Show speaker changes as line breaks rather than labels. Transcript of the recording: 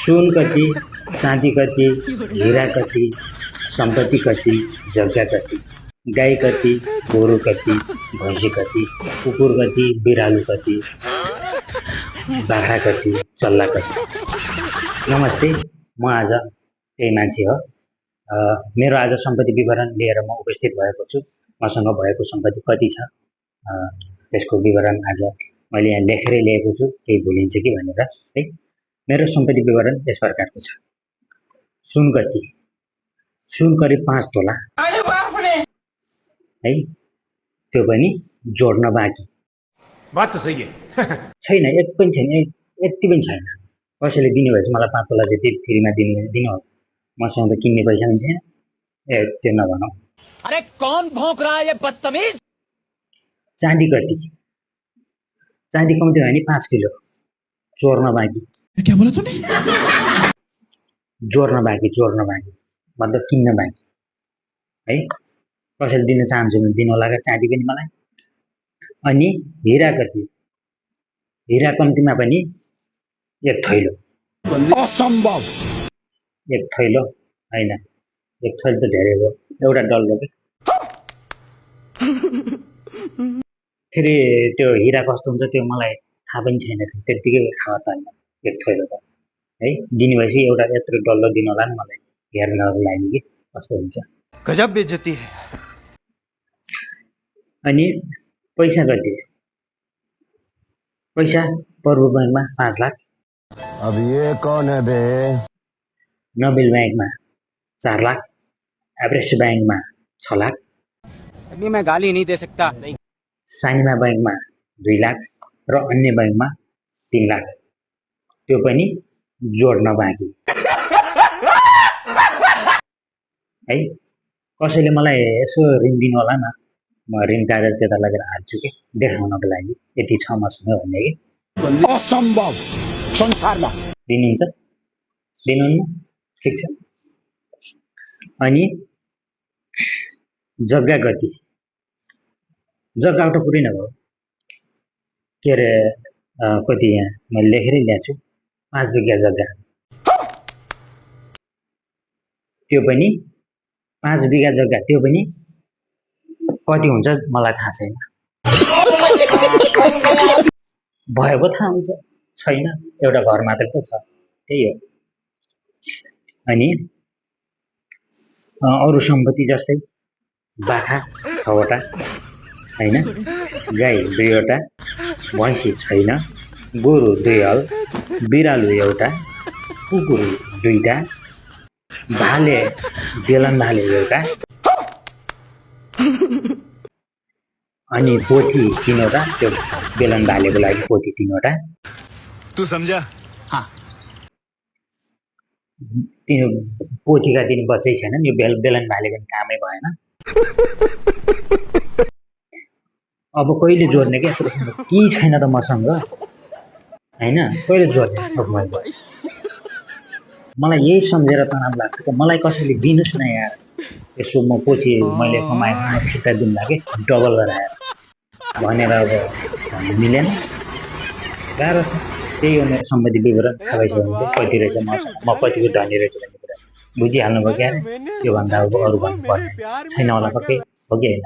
सुन कति, चाँदी कति, हिरा कति, सम्पत्ति कति, जग्गा कति, गाई कति, गोरु कति, भैँसी कति, कुकुर कति, बिरालु कति, बाख्रा कति, चल्ला कति। नमस्ते, म आज त्यही मान्छे हो। मेरो आज सम्पत्ति विवरण लिएर म उपस्थित भएको छु। मसँग भएको सम्पत्ति कति छ त्यसको विवरण आज मैले यहाँ लेखेरै ल्याएको छु, केही भुलिन्छ कि भनेर है। मेरो सम्पत्ति विवरण यस प्रकारको छ। सुन कति? सुन करिब 5 तोला है, त्यो पनि जोड्न बाँकी।
बात त सही है।
छैन, एक पनि छैन, यति पनि छैन। कसैले दिने भएछ मलाई 5 तोला जति फ्रीमा दिनु हो। मसँग त किन्ने पैसा पनि छैन। त्यो नभनौ।
अरे कौन भौंक रहा है ये बदतमीज?
चाँदी कति? चाँदी कम्ती भयो नि 5 किलो चोर्न बाँकी।
क्या बोला तूने?
जोड्न बाँकी मतलब किन्न बाँकी है। कसैले दिन चाहन्छु भने दिनु होला चाँदी पनि मलाई। अनि हिरा कति? हिरा कम्तीमा पनि 1 थैलो।
असम्भव।
1 थैलो हैन, 1 थैलो त धेरै हो। एउटा डल्लो के। फेरि त्यो हिरा कस्तो हुन्छ त्यो मलाई थाहा पनि छैन, त्यतिकै थाहा छैन। 1 थैलो त है, दिने भएपछि एउटा यत्रो डल्लो दिनु होला नि मलाई हेर्नको लागि कि कस्तो हुन्छ।
गजब बेइज्जती है।
अनि पैसा कति? पैसा प्रभु बैंकमा 5 लाख।
अब ये कौन है बे?
नोबेल बैंकमा 4 लाख, एभरेस्ट बैंकमा 6 लाख,
अभी मैं गाली नहीं दे सकता।
सानिमा बैंकमा 2 लाख र अन्य बैंकमा 3 लाख। त्यो पनि जोड्न बाँकी है। कसैले मलाई यसो ऋण दिनु होला न, म ऋण कागज त्यता लगेर हाल्छु कि देखाउनको लागि यति छ मसँग भन्ने कि।
असम्भव। संसारमा
दिनुहुन्छ? दिनुहुन्न? ठिक छ। अनि जग्गा कति? जग्गा त पुरै नभयो के अरे कति यहाँ मैले लेखेरै ल्याएको छु। 5 बिघा जग्गा। त्यो पनि 5 बिघा जग्गा, त्यो पनि कति हुन्छ मलाई थाहा छैन। भयो पो थाहा हुन्छ, छैन। एउटा घर मात्र पो छ, त्यही हो। अनि अरू सम्पत्ति जस्तै बाख्रा 6वटा हैन, गाई 2वटा, भैँसी छैन, गोरु 2 हल, बिरालु 1, कुकुर 2टा, भाले बेलन भाले 1, अनि पोथी 3वटा। त्यो बेलन भालेको लागि पोथी 3वटा।
तू समझा?
हाँ।
त्यो पोथीका 3 बच्चै छैनन्। यो बेलन भालेको कामै भएन। अब कहिले जोड्ने क्या यत्रो के छैन त मसँग हैन, कहिले जोड्ने। मलाई यही सम्झेर तनाव लाग्छ कि मलाई कसैले दिनुस् न यार, यसो म पछि मैले कमाएको फिर्ता दिउँला कि डबल गराएर भनेर। अब मिलेन, गाह्रो छ। त्यही हो मेरो सम्पत्ति विवरण। थाहा भइसक्यो भने कति रहेछ मसँग, म कतिको धनी रहेछु भन्ने कुरा बुझिहाल्नु भयो क्या। त्योभन्दा अब अरू भन्नु पर्ने छैन होला पक्कै हो कि होइन।